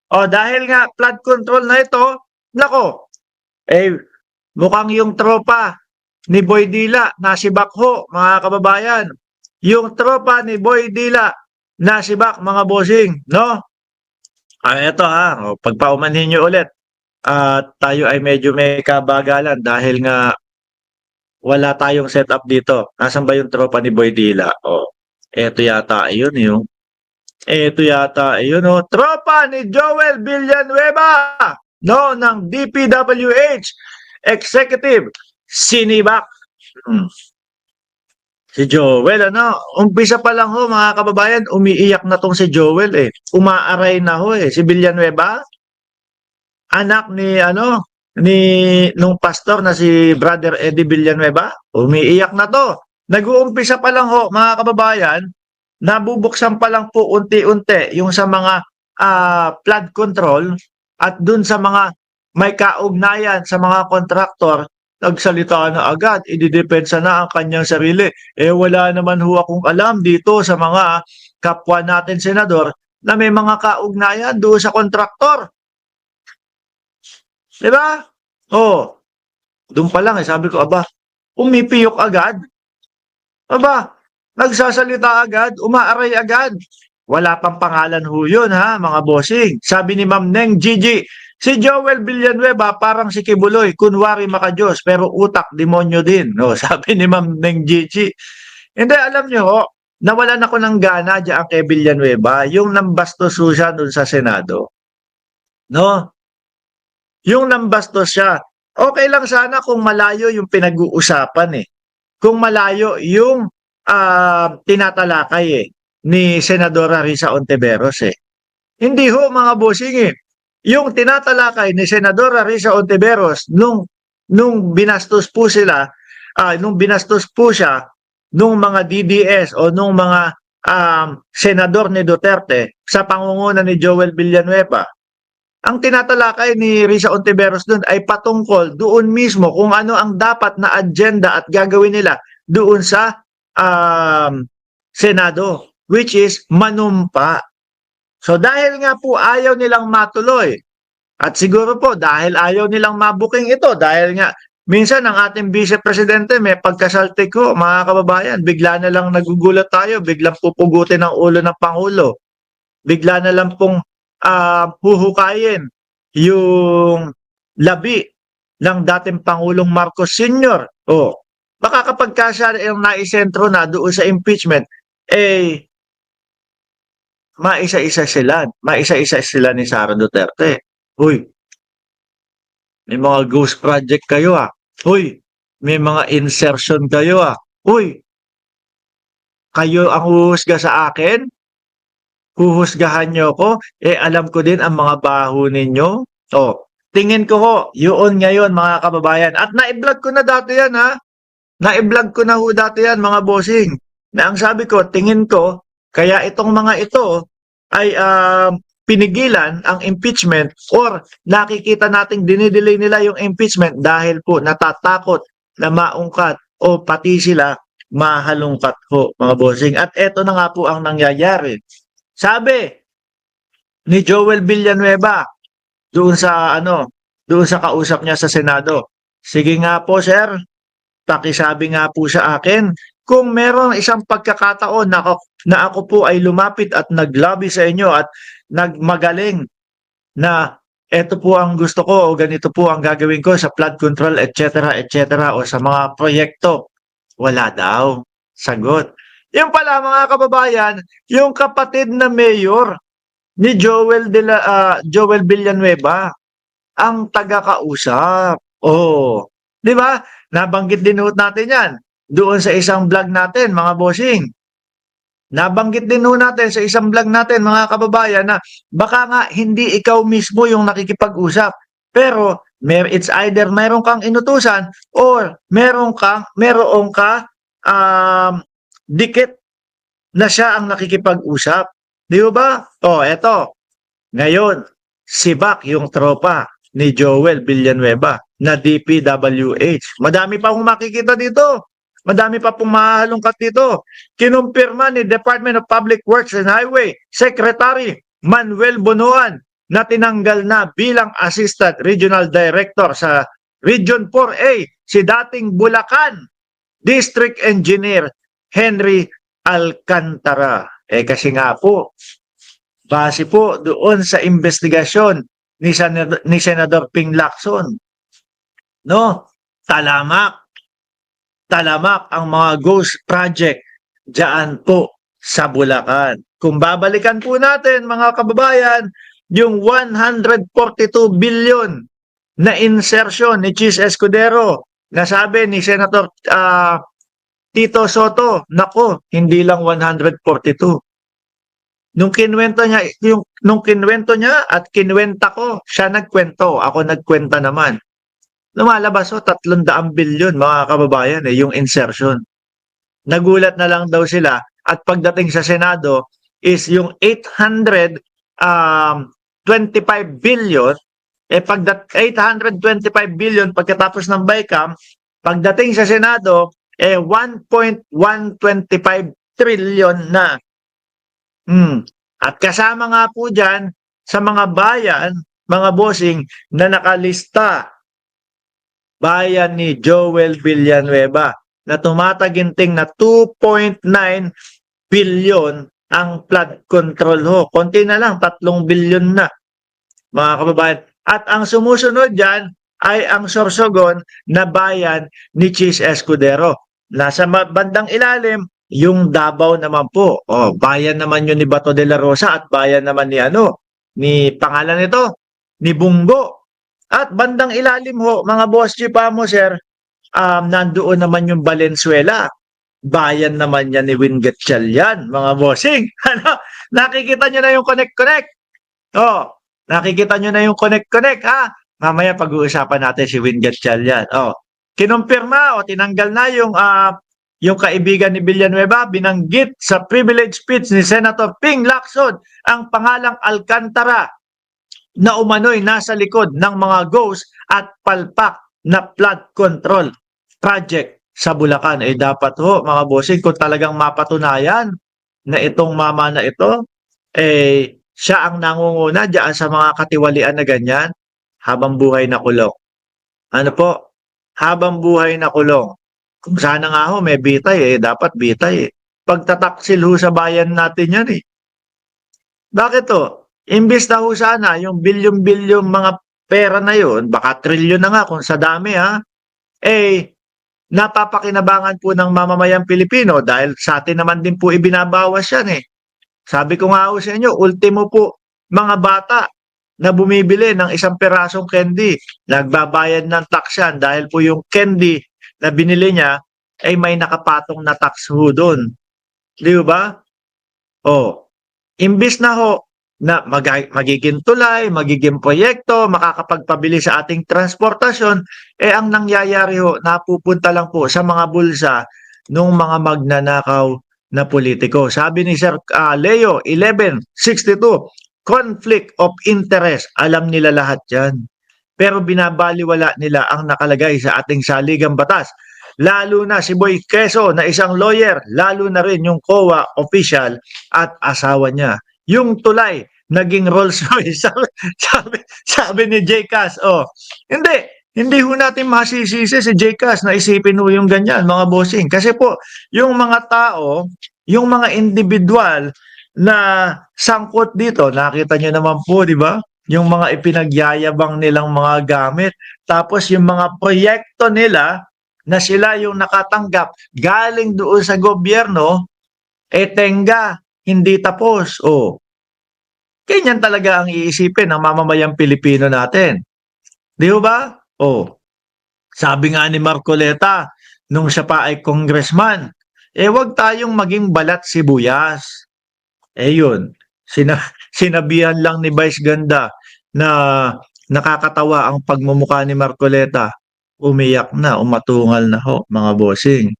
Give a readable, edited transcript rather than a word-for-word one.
O dahil nga flood control na ito, nako, eh mukhang yung tropa ni Boy Dila nasibak ho, mga kababayan. Yung tropa ni Boy Dila nasibak, mga bossing, no? Eto ha, pagpaumanhin nyo ulit. At tayo ay medyo may kabagalan dahil nga wala tayong setup dito. Nasaan ba yung tropa ni Boy Dila? Eto yata yun yung. Eto yata yun Tropa ni Joel Villanueva, no, ng DPWH Executive Sinibak. Si Joel, umpisa pa lang mga kababayan, umiiyak na tong si Joel Umaaray na si Villanueva, anak ni nung pastor na si Brother Eddie Villanueva, umiiyak na to. Nag-uumpisa pa lang mga kababayan, nabubuksan pa lang po unti-unti yung sa mga flood control at dun sa mga may kaugnayan sa mga kontraktor, nagsalita na agad, ididepensa na ang kanyang sarili. Wala naman akong alam dito sa mga kapwa natin senador na may mga kaugnayan doon sa kontraktor. Diba? Doon pa lang sabi ko, aba, umipiyok agad. Aba, nagsasalita agad, umaaray agad. Wala pang pangalan yun mga bossing. Sabi ni Ma'am Neng Gigi, si Joel Villanueva parang si Kibuloy, kunwari makajos, pero utak demonyo din. Sabi ni Ma'am Neng Gigi. Hindi, alam nyo nawalan ako ng gana diyan kay Villanueva, yung nambastos siya doon sa Senado. No? Yung nambastos siya. Okay lang sana kung malayo yung pinag-uusapan Kung malayo yung tinatalakay ni Senadora Risa Ontiveros Hindi mga bossing Yung tinatalakay ni Senadora Risa Ontiveros nung binastos po sila, nung binastos po siya nung mga DDS o nung mga senador ni Duterte sa pangunguna ni Joel Villanueva. Ang tinatalakay ni Risa Ontiveros doon ay patungkol doon mismo kung ano ang dapat na agenda at gagawin nila doon sa Senado, which is manumpa. So dahil nga po ayaw nilang matuloy, at siguro po dahil ayaw nilang mabuking ito, dahil nga minsan ang ating Vice Presidente may pagkasaltik mga kababayan, bigla na lang nagugulat tayo, biglang pupugutin ang ulo ng Pangulo, bigla na lang pong huhukayin yung labi ng dating Pangulong Marcos Sr. Baka kapag siya yung naisentro na doon sa impeachment, maisa-isa sila ni Sara Duterte. Uy, may mga ghost project kayo Uy, may mga insertion kayo Uy, kayo ang huhusga sa akin? Huhusgahan nyo ko? Alam ko din ang mga baho ninyo. Tingin ko yun ngayon mga kababayan. At na-vlog ko na dati yan Na-vlog ko na dati yan mga bossing. Na ang sabi ko, tingin ko, kaya itong mga ito ay pinigilan ang impeachment or nakikita nating dinidelay nila yung impeachment dahil po natatakot na maungkat o pati sila mahalungkat mga bossing. At eto na nga po ang nangyayari. Sabi ni Joel Villanueva doon sa kausap niya sa Senado. Sige nga po sir, pakisabi nga po sa akin kung meron isang pagkakataon na ako po ay lumapit at naglobby sa inyo at nagmagaling na eto po ang gusto ko o ganito po ang gagawin ko sa flood control, etc., etc., o sa mga proyekto. Wala daw. Sagot. Yung pala mga kababayan, yung kapatid na mayor ni Joel Villanueva ang taga-kausap. Di ba? Nabanggit din natin yan doon sa isang vlog natin, mga bossing. Nabanggit din natin sa isang vlog natin, mga kababayan, na baka nga hindi ikaw mismo yung nakikipag-usap. Pero it's either mayroon kang inutusan or meron ka dikit na siya ang nakikipag-usap. Di ba? Eto. Ngayon, sibak yung tropa ni Joel Villanueva na DPWH. Madami pa akong makikita dito. Madami pa pong mahalungkat dito. Kinumpirma ni Department of Public Works and Highway Secretary Manuel Bonoan na tinanggal na bilang Assistant Regional Director sa Region 4A si dating Bulacan District Engineer Henry Alcantara. Kasi nga po, base po doon sa investigasyon ni Senador Ping Lacson, no? Talamak ang mga ghost project diyan po sa Bulacan. Kung babalikan po natin mga kababayan, yung 142 billion na insertion ni Chis Escudero na sabi ni Senator Tito Soto, nako, hindi lang 142. Nung kinwento niya at kinwenta ko, siya nagkwento, ako nagkwenta naman. Lumalabas 300 bilyon mga kababayan yung insertion. Nagulat na lang daw sila at pagdating sa Senado is yung 825 billion 825 billion pagkatapos ng BICAM, pagdating sa Senado 1.125 trillion na. At kasama nga po dyan sa mga bayan, mga bossing na nakalista, bayan ni Joel Villanueva na tumataginting na 2.9 billion ang flood control ho. Konti na lang, 3 billion na mga kababayan. At ang sumusunod dyan ay ang Sorsogon na bayan ni Chis Escudero. Nasa bandang ilalim, yung Davao naman po. Bayan naman yun ni Bato de la Rosa at bayan naman ni pangalan nito, ni Bungo. At bandang ilalim ho, mga boss mo sir, nandoon naman yung Valenzuela. Bayan naman yan ni Win Gatchalian, mga bossing. Nakikita nyo na yung connect-connect. Nakikita nyo na yung connect-connect, ha? Mamaya pag-uusapan natin si Win Gatchalian. Kinumpirma tinanggal na yung kaibigan ni Villanueva, binanggit sa privilege speech ni Senator Ping Lacson ang pangalang Alcantara na umano'y nasa likod ng mga ghost at palpak na flood control project sa Bulacan. Dapat ho, mga bossing, kung talagang mapatunayan na itong mama na ito, siya ang nangunguna diyan sa mga katiwalian na ganyan, habang buhay na kulong. Ano po? Habang buhay na kulong. Kung sana nga ho, may bitay dapat bitay Pagtataksil ho sa bayan natin yan Bakit to? Imbis na ho sana, yung bilyon-bilyon mga pera na yun, baka trilyon na nga kung sa dami napapakinabangan po ng mamamayang Pilipino dahil sa atin naman din po ibinabawas yan Sabi ko nga ho sa inyo, ultimo po mga bata na bumibili ng 1 pirasong candy, nagbabayad ng tax yan dahil po yung candy na binili niya ay may nakapatong na tax ho doon. Di ba? Imbis na ho na magiging tulay, magiging proyekto, makakapagpabili sa ating transportasyon, ang nangyayari ho, napupunta lang po sa mga bulsa ng mga magnanakaw na politiko. Sabi ni Sir Leo 1162, conflict of interest. Alam nila lahat yan. Pero binabaliwala nila ang nakalagay sa ating saligang batas. Lalo na si Boy Quezon na isang lawyer, lalo na rin yung COA official at asawa niya. Yung tulay, naging Rolls Royce. sabi ni Jcas, hindi ho natin masisisi si Jcas na isipin ho yung ganyan, mga bossing. Kasi po, yung mga tao, yung mga individual na sangkot dito, nakita niyo naman po, di ba? Yung mga ipinagyayabang nilang mga gamit. Tapos yung mga proyekto nila na sila yung nakatanggap galing doon sa gobyerno, tenga, hindi tapos. Ganyan talaga ang iisipin ng mamamayang Pilipino natin. Di ba? Sabi nga ni Marcoleta, nung siya pa ay congressman, wag tayong maging balat sibuyas. Yun, sinabihan lang ni Vice Ganda na nakakatawa ang pagmumukha ni Marcoleta. Umiyak na, umatungal na ho, mga bossing.